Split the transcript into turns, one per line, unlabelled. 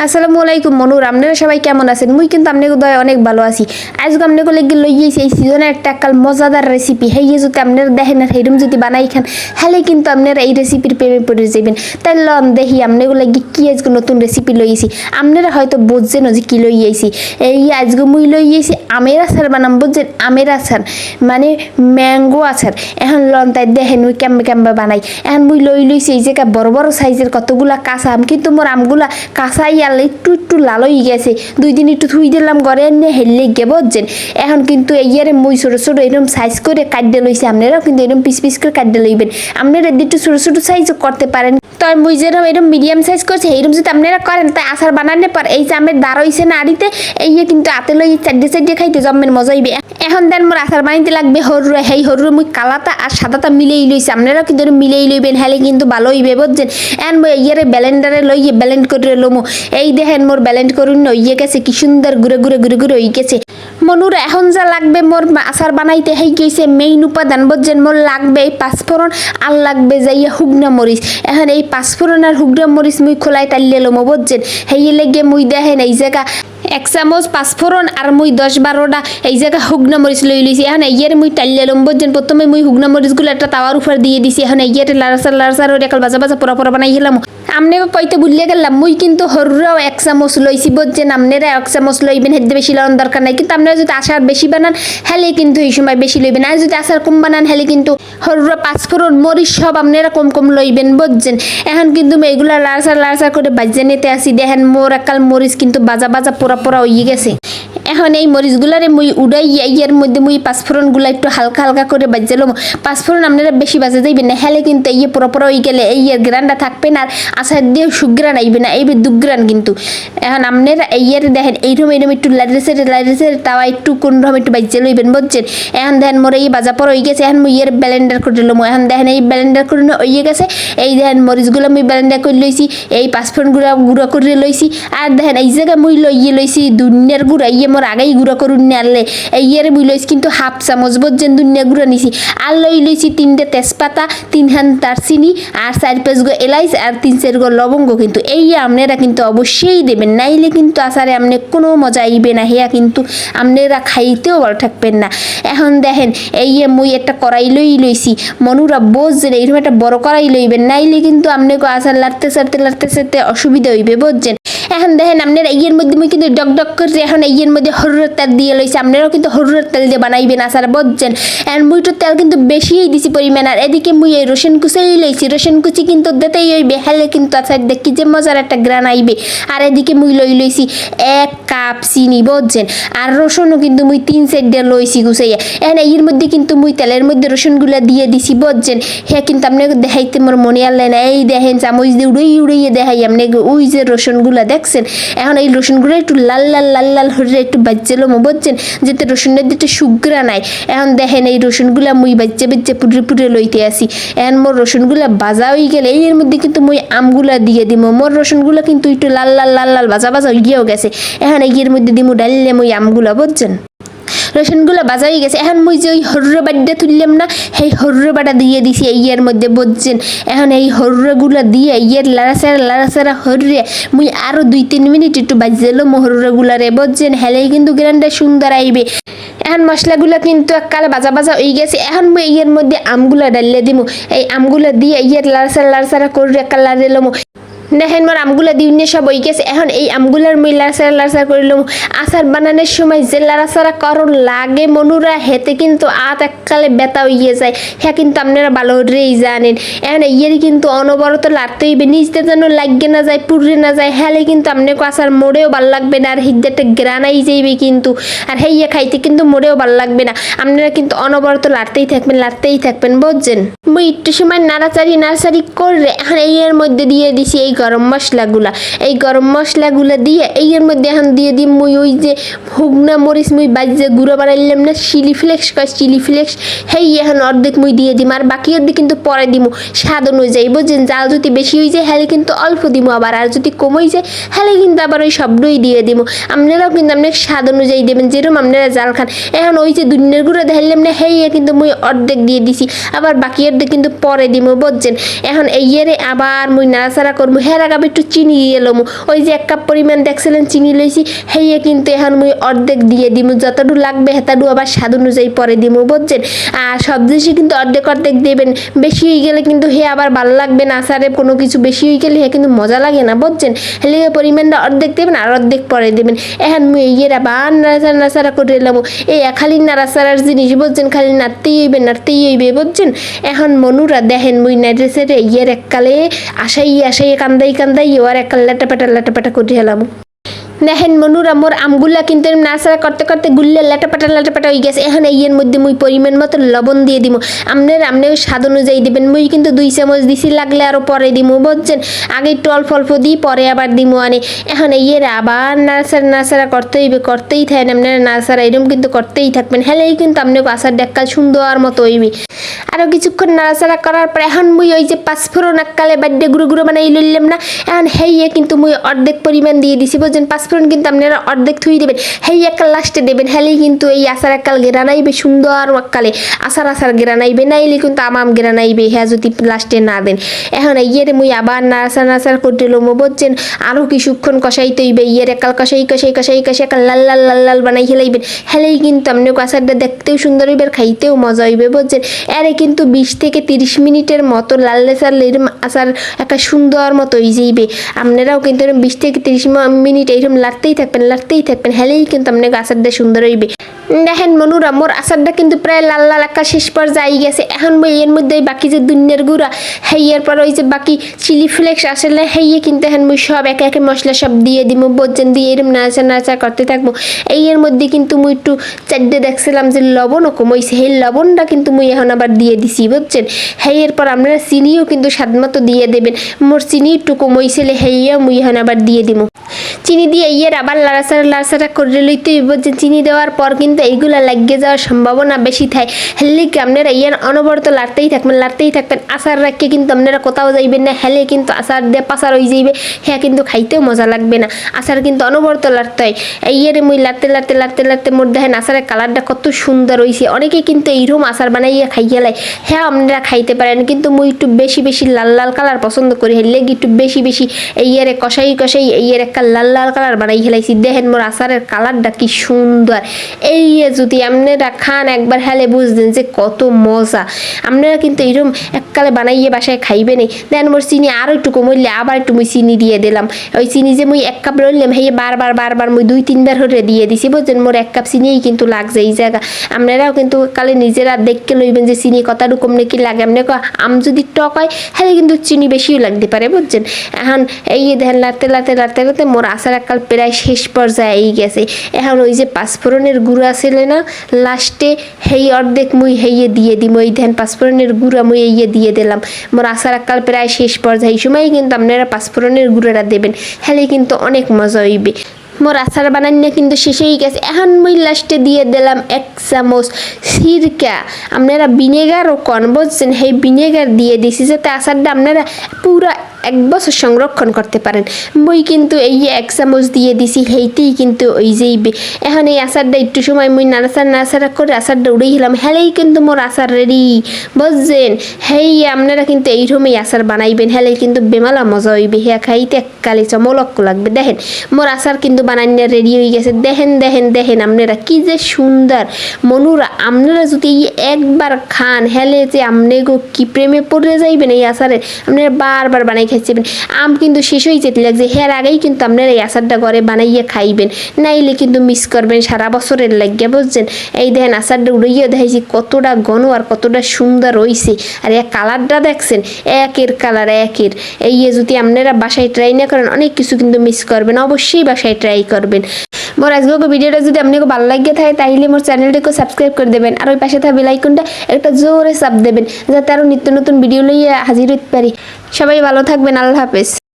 আসসালামু আলাইকুম মনুর, আপনারা সবাই কেমন আছেন? মুই কিন্তু আপনাকে দয় অনেক ভালো আছি। আজকে আপনাকে লেগে লইয়েছি এই সিজনের একটা কাল মজাদার রেসিপি। হেই যদি আপনারা দেখেন আর সেইরকম যদি বানাই খান হলে কিন্তু আপনারা এই রেসিপির প্রেমে পড়ে যাবেন। তাই লন দেখি আপনাকে লেগে কি আজকে নতুন রেসিপি লইয়েছি। আপনারা হয়তো বুঝছেন যে কি লইয়েছি। এই আজকে মুই লইয়েছি আমের আচার বানাম, বুঝছেন? আমের আচার মানে ম্যাঙ্গো আচার। এখন লন তাই দেখেন মুই কেমবে কেমবে বানাই। এখন মুই লইছি এই জায়গা বড় বড় সাইজের কতগুলা কাঁচা আম, কিন্তু মোর আমগুলা কাঁচাই একটু একটু লাল হয়ে গেছে। 2 দিন একটু থুই দিলাম ঘরে এনে হেললে গে বুঝছেন। এখন কিন্তু এইয়ারে মুই ছোট ছোট এরকম সাইজ করে কাটতে লইছি। আপনারাও কিন্তু এরকম পিস পিস করে কাটতে লইবেন। আপনারা একটু ছোট ছোট সাইজও করতে পারেন। তাই মুই যেরকম এরকম মিডিয়াম সাইজ করছে এইরকম যদি আপনারা করেন তাই আচার বানানোর পর এই যে আমের দাঁড় হইছে না আড়িতে, এই কিন্তু হাতে লই চারটে চারটে খাইতে জম্মের মজা হইবে। এখন দেন মোর আচার বানাইতে লাগবে হরুরা। হেই হরুরা মুই কালাটা আর সাদাটা মিলেই লইছি। আপনারাও কিন্তু মিলেই লইবেন, হেলে কিন্তু ভালো হইবে বুঝছেন। এখন মুই এইয়ারে ব্লেন্ডারে লইয়ে ব্লেন্ড করে লমু। এই দেখেন মোর ব্লেন্ড করুন হইয়ে গেছে, কি সুন্দর ঘুরে ঘুরে ঘুরে ঘুরে হয়ে গেছে। মনুর এখন যা লাগবে মোর আচার বানাইতে হেই গেছে মেইন উপাদান বুঝছেন। মোর লাগবে এই পাঁচফোড়ন আর লাগবে যাইয়া হুগনা মরিচ। এখন এই পাঁচফোড়ন আর হুগনা মরিচ মুই খোলাই তাইলে লমু বুঝছেন। হেই লেগে মুই দেখেন এই জায়গা 1 চামচ পাঁচফোড়ন আর মুই 10-12টা এই জায়গা হুগনা মরিচ লই লইছি। এখন এইয়ারে মুই টাইলে লম বুঝছেন। প্রথমে মুই হুগনা মরিচগুলো একটা তাওয়ার উপর দিয়ে দিছি। এখন এইয়ারে লাড়াচাড় ওই একাল বাজা বাজা পোড়া পোড়া বানাই হেলাম। আমনেকে কইতে ভুলিয়ে গেলাম, মুই কিন্তু হরুরাও 1 চামচ লইছি বুঝছেন। আপনারা 1 চামচ লইবেন, হেতে বেশি লওয়ার দরকার নাই। কিন্তু আপনারা যদি আচার বেশি বানান হেলে কিন্তু এই সময় বেশি লইবেন, আর যদি আচার কম বানান হেলে কিন্তু হরুরা পাঁচফোড়ন মরিচ সব আপনারা কম কম লইবেন বুঝছেন। এখন কিন্তু এগুলা লাড়াচাড় করে বাজে নিতে আসি। দেখেন মোর একাল মরিচ কিন্তু বাজা বাজা পোড়া পোড়া হয়ে গেছে। এখন এই মরিচগুলারে মুই উড়াইয়া ইয়ের মধ্যে মুই পাঁচফোড়নগুলো একটু হালকা হালকা করে বাজলাম। পাঁচফোড়ন আপনারা বেশি বাজে যাইবেন না, হেলে কিন্তু ইয়ে পোড়া পোড়া হয়ে গেলে এই গ্রানটা থাকবে না, আর আচার দিয়ে সুগ্রান আইবে না, এইবে দুগ্রান কিন্তু। এখন আপনারা ইয়ের দেখেন এইরকম একটু লাইরেছে তাওয়া একটু কোনরকম একটু বাজে লইবেন বুঝছেন। এখন দেখেন মোর এই বাজা পড়া হয়ে গেছে। এখন মুই ইয়ের ব্লেন্ডার করে লম। এখন দেখেন এই ব্লেন্ডার করে হয়ে গেছে। এই দেখেন মরিচগুলো মুই ব্লেন্ডার করে লইছি, এই পাঁচফোড়নগুলো গুঁড়া করে লইছি। আর দেখেন এই জায়গায় মুই লইছি দুনিয়ার গুঁড়া। ইয়ে মোর আগেই গুঁড়া করুন আনলে এইয়ারে মুই লইছি কিন্তু 1/2 চামচ বুঝছেন দুনিয়া গুঁড়া নিছি। আর লইছি 3টে তেজপাতা, 3 খান দারচিনি আর 4-5 গো এলাইচ আর 3-4 গো লবঙ্গ। কিন্তু এই আপনারা কিন্তু অবশ্যই দেবেন, নাইলে কিন্তু আচারে আপনি কোনো মজা আইবে না, হেয়া কিন্তু আপনারা খাইতেও ভালো থাকবেন না। এখন দেখেন এই মুই একটা কড়াই লইছি। মনুরা বুঝছেন এইরকম একটা বড় কড়াই লইবেন, নাইলে কিন্তু আপনাকে আচার লাড়তে সারতে অসুবিধা হইবে বুঝছেন। এখন দেখেন আপনারা ইয়ের মধ্যে মুই কিন্তু ডক ডক করছি। এখন ইয়ের মধ্যে হরুরের তেল দিয়ে লইছি। আপনারাও কিন্তু হরুরের তেল দিয়ে বানাইবেন আচার বুঝছেন। এখন মুইটার তেল কিন্তু বেশিই দিছি পরিমাণ। আর এদিকে মুই এই রসুন কুচাই লইছি। রসুন কুচি কিন্তু দিতেই হইবে, হেলে কিন্তু আচার দেখি যে মজার একটা গ্রান আইবে। আর এদিকে মুই লইছি 1 কাপ চিনি বুঝছেন। আর রসুনও কিন্তু মুই 3-4 দিয়ে লইছি কুচাইয়া। এখন এর মধ্যে কিন্তু মুই তেলের মধ্যে রসুনগুলা দিয়ে দিছি বুঝছেন। হ্যাঁ কিন্তু আপনাকে দেখাইতে মোর মনে আনলে না। এই দেখেন চামচ দিয়ে উড়াইয়ে দেখাই আপনাকে ওই যে রসুনগুলা দেখছেন। এখন এই রসুনগুলো একটু লাল লাল লাল লাল হয়ে একটু বাজ্যেলো বুঝছেন, যাতে রসুনের দিতে সুগ্রা নাই। এখন দেখেন এই রসুনগুলা মুই বাজ্যে পুড়ে লইতে আসি। এখন মোর রসুনগুলা বাজা হয়ে গেলে এর মধ্যে কিন্তু মুই আমগুলা দিয়ে দিব। মোর রসুনগুলা কিন্তু একটু লাল লাল লাল লাল বাজা হয়ে গিয়েও গেছে। এখন এর মধ্যে দিমু ডাললে মুই আমগুলা বুঝছেন। রসুনগুলো বাজা হয়ে গেছে। এখন মুই যে ওই হরুরা বাড়িটা তুললাম না, সেই হরুরা বাটা দিয়ে দিছি ইয়ের মধ্যে বুঝছেন। এখন এই হরুরাগুলো দিয়ে ইয়ের লাড়াচাড়া হরুরে মুই আরও 2-3 মিনিট একটু বাজলো হরুরাগুলারে বুঝছেন। হেলেই কিন্তু গ্রানটা সুন্দর আইবে। এখন মশলাগুলো কিন্তু এককালে বাজা হয়ে গেছে। এখন মুই ইয়ের মধ্যে আমগুলা ডালিয়ে দিমু। এই আমগুলা দিয়ে ইয়ের লাড়াচাড়া করে একাল লাড়ে লমু। দেখেন মোর আমগুলা দিনে সব হয়ে গেছে। এখন এই আমগুলার মুই লাড়াচাড়া করিলাম। আচার বানানোর সময় যে লাড়াচাড়া করণ লাগে মনুরা, হেতে কিন্তু এককালে ব্যথা হইয়ে যায়। হ্যাঁ কিন্তু আপনারা ভালো করেই জানেন। এখন ইয়ের কিন্তু অনবরত লাড়তে হইবে, নিজতে যেন লাগে না যায়, পুড়ে না যায়। হেলে কিন্তু আপনাকে আচার মোড়েও ভাল লাগবে না, আর হিদ্দাটা গ্রানাই যাইবে কিন্তু। আর হেইয়া খাইতে কিন্তু মোড়েও ভাল লাগবে না। আপনারা কিন্তু অনবরত লাড়তেই থাকবেন বুঝছেন। মুই একটু সময় নাড়াচাড়ি করে এখন এর মধ্যে দিয়ে দিছি এই গরম মশলাগুলা। এই গরম মশলাগুলা দিয়ে এর মধ্যে এখন দিয়ে দিই মুই ওই যে হুগনা মরিচ মুই বাজে গুঁড়ো বানাইলাম না, চিলি ফ্লেক্স হেই এখন অর্ধেক মুই দিয়ে দিম। আর বাকি অর্ধেক কিন্তু পরে দিমু স্বাদ অনুযায়ী বুঝছেন। জাল যদি বেশি হয়ে যায় হেলে কিন্তু অল্প দিমু, আবার আর যদি কম হয়ে যায় হেলে কিন্তু আবার ওই সবটাই দিয়ে দিমু। আপনারাও কিন্তু আপনার স্বাদ অনুযায়ী দেবেন, যেরকম আপনারা জাল খান। এখন ওই যে দুনিয়ার গুঁড়ো দেখলাম না, হেই কিন্তু মুই অর্ধেক দিয়ে দিছি, আবার বাকি অর্ধেক কিন্তু পরে দিমু বুঝছেন। এখন এইয়ারে আবার মুই নাড়াচাড়া করবো। হের আগে একটু চিনি দিয়ে এলাম ওই যে 1 কাপ পরিমাণ দেখছিলেন চিনি লইছি হেয়ে কিন্তু এখন মুই অর্ধেক দিয়ে দিমু যতটুকু লাগবে হেতাডু আবার স্বাদ অনুযায়ী পরে দিমু বুঝছেন আর সব জিনিসই কিন্তু অর্ধেক অর্ধেক দেবেন বেশি হয়ে গেলে কিন্তু হে আবার ভালো লাগবে না আচারে কোনো কিছু বেশি হয়ে গেলে হে কিন্তু মজা লাগে না বুঝছেন হেলে পরিমাণটা অর্ধেক দেবেন আর অর্ধেক পরে দেবেন এখন মুই ইয়েরা বান নাড়াচাড়া করে এলাম এই খালি নাড়াচাড়ার জিনিস বুঝছেন খালি নাড়তেই হইবে বুঝছেন এখন মনুরা দেখেন মুই নাড়েছে রে ইয়ের এককালে আসাই কান্দাই ওর এককাল লাটাপাটা করে এলাম দেখেন মনুরা মোর আমগুলা কিন্তু নাড়াচাড়া করতে করতে গুললে লাটাপাটা হয়ে গেছে এখন এর মধ্যে মুই পরিমাণ মতো লবণ দিয়ে দিব আমনের স্বাদ অনুযায়ী দিবেন মুই কিন্তু 2 চামচ দিছি লাগলে আরো পরে দিমু বুঝছেন আগে একটু অল্প দিই পরে আবার দিমু আনে এখন এর আবার নাড়াচাড়া করতেই থাকেন আপনারা নাড়াচাড়া এরকম কিন্তু করতেই থাকবেন হেলেই কিন্তু আপনাকে আচার ডাক্কাল সুন্দর মতো হইবে আরো কিছুক্ষণ নাড়াচাড়া করার পর এখন মুই ওই যে পাঁচফোড়ন এককালে বাড্ডে গুঁড়ো বানাই লইলাম না এখন হেইয়ে কিন্তু মুই অর্ধেক পরিমাণ দিয়ে দিছি বুঝছেন পাঁচফোড়ন কিন্তু আপনারা অর্ধেক থুই দেবেন হেই এককাল লাস্টে দেবেন হেলেই কিন্তু এই আচার এককাল গেরানাইবে সুন্দর এককালে আচার গেরানাইবে নাইলে কিন্তু আমাম গেরানাইবে হ্যাঁ যদি লাস্টে না দেন এখন ইয়ের মুই আবার নাড়াচাড়া করতে লমো বুঝছেন আরো কিছুক্ষণ কষাইতে হইবে ইয়ের এককাল কষাই একাল লাল বানাই হেলাইবেন হেলেই কিন্তু আপনাকে আচারটা দেখতেও সুন্দর হইবে আর খাইতেও মজা হইবে বুঝছেন এরে কিন্তু 20 থেকে 30 মিনিটের মতো লাল এরম আচার একটা সুন্দর মতো হয়ে যাইবে আপনারাও কিন্তু 20 থেকে 30 মিনিট এইরকম লাড়তেই থাকবেন হেলেই কিন্তু আপনাকে আচারটা সুন্দর হইবে দেখেন মনুরা মোর আচারটা কিন্তু প্রায় লাল একটা শেষ পর্যায়ে গেছে এখন মই এর মধ্যে বাকি যে দুনিয়ার গুঁড়া হেইয়ের পর ওই যে বাকি চিলি ফ্লেক্স আসলে হেইয়ে কিন্তু এখন মুই সব একে মশলা সব দিয়ে দিব বুঝছেন দিয়ে এরম নাড়াচাড়া করতে থাকবো এর মধ্যে কিন্তু মুই একটু চারটে দেখছিলাম যে লবণও কমাইছে সেই লবণটা কিন্তু মুই এখন আবার দিয়ে দিছি বুঝছেন হেইয়ের পর আপনারা চিনিও কিন্তু স্বাদ মতো দিয়ে দেবেন মোর চিনি একটু কমাইছিলে হেইয়া মুই এখন আবার দিয়ে দিব চিনি দিয়ে ইয়ের আবার লাড়াচাড়া করে লইতে বুঝছেন চিনি দেওয়ার পর কিন্তু এইগুলা লাগিয়ে যাওয়ার সম্ভাবনা বেশি থাকে হেলে কি আপনারা ইয়ার অনবরত লাড়তেই থাকবেন আচার রাখকে কিন্তু আপনারা কোথাও যাইবেন না হেলে কিন্তু আচার দিয়ে পাচার হয়ে যাইবে হ্যাঁ কিন্তু খাইতেও মজা লাগবে না আচার কিন্তু অনবরত লাড়তে হয় ইয়েরে মুই লাড়তে মোর দেখেন আচারের কালারটা কত সুন্দর হয়েছে অনেকে কিন্তু এইরকম আচার বানাইয়া খাইয়া লাই হ্যাঁ আপনারা খাইতে পারেন কিন্তু মুই একটু বেশি লাল কালার পছন্দ করি হেলে একটু বেশি ইয়েরে কষাই ইয়ের একটা লাল কালার বানাই হেলাইছি দেখেন মোর আচারের কালারটা কি সুন্দর এই যদি আপনারা খান একবার হেলে বুঝবেন যে কত মজা আপনারা কিন্তু এরকম এককালে বানাইয়ে বাসায় খাইবে নেই দেন মোর চিনি আরো একটু কমইলে আবার একটু মুই চিনি দিয়ে দিলাম ওই চিনি যে মুই 1 কাপ রইলাম হেয়ে বারবার মুই 2-3 বার হরে দিয়ে দিছি বুঝছেন মোর 1 কাপ চিনিই কিন্তু লাগছে এই জায়গা আপনারাও কিন্তু কালে নিজেরা দেখকে লইবেন যে চিনি কতটুকু নাকি লাগে আপনাকে আম যদি টক হয় হেলে কিন্তু চিনি বেশিও লাগতে পারে বুঝছেন এখন এই দেখেন লাড়তে মোর আচার এককাল প্রায় শেষ পর্যায়ে গেছে এখন ওই যে পাঁচফোড়নের গুঁড়া ছিল না লাস্টে হেই অর্ধেক মুই হেইয়ে দিয়ে দিম ওই ধ্যান পাঁচফোড়নের গুঁড়া মুই এইয়ে দিয়ে দিলাম মোর আচার এককাল প্রায় শেষ পর্যায়ে এই সময় কিন্তু আপনারা পাঁচফোড়নের গুঁড়াটা দেবেন হেলে কিন্তু অনেক মজা হইবে মোর আচার বানানো কিন্তু শেষ হয়ে গেছে এখন মুই লাস্টে দিয়ে দিলাম 1 চামচ সিরকা আপনারা ভিনেগারও কন বুঝছেন সেই ভিনেগার দিয়ে দিছি যাতে আচারটা আপনারা পুরা 1 বছর সংরক্ষণ করতে পারেন মুই কিন্তু এই 1 চামচ দিয়ে দিছি হেইতেই কিন্তু ওই যাইবে এখন এই আচারটা একটু সময় মুই নাড়াচাড়া করে আচারটা উড়েই হলাম হেলেই কিন্তু মোর আচার রেডি বুঝছেন হেই আপনারা কিন্তু এইরকমই আচার বানাইবেন হেলেই কিন্তু বেমালা মজা হইবে হ্যাঁ খাইতে এককালে চমলক্ক লাগবে দেখেন মোর আচার কিন্তু বানাইনা রেডি হয়ে গেছে দেখেন আপনারা কি যে সুন্দর মনুরা আপনারা যদি একবার খান হেলে যে আপনাকে কি প্রেমে পড়ে যাইবেন এই আচারে আপনারা বারবার বানাই খাইছেন আম কিন্তু শেষ হয়ে যেতে লাগছে হের আগেই কিন্তু আপনারা এই আচারটা ঘরে বানাইয়া খাইবেন নাইলে কিন্তু মিস করবেন সারা বছরের লাগিয়া বুঝছেন এই দেখেন আচারটা উড়াইয়া দেখাইছি কতটা ঘন আর কতটা সুন্দর হইছে আর এই কালারটা দেখছেন একের কালার একের এই যদি আপনারা বাসায় ট্রাই না করেন অনেক কিছু কিন্তু মিস করবেন অবশ্যই বাসায় ট্রাই করবেন মোর আজকে ভিডিওটা যদি আপনাকে ভালো লাগে থাকে তাহলে মোর চ্যানেলটাকে সাবস্ক্রাইব করে দেবেন আর ওই পাশে থাকা বেল আইকনটা একটা জোরে চাপ দেবেন যাতে আরো নিত্য নতুন ভিডিও লইয়া হাজির হতে পারি সবাই ভালো থাকবেন আল্লাহ হাফেজ।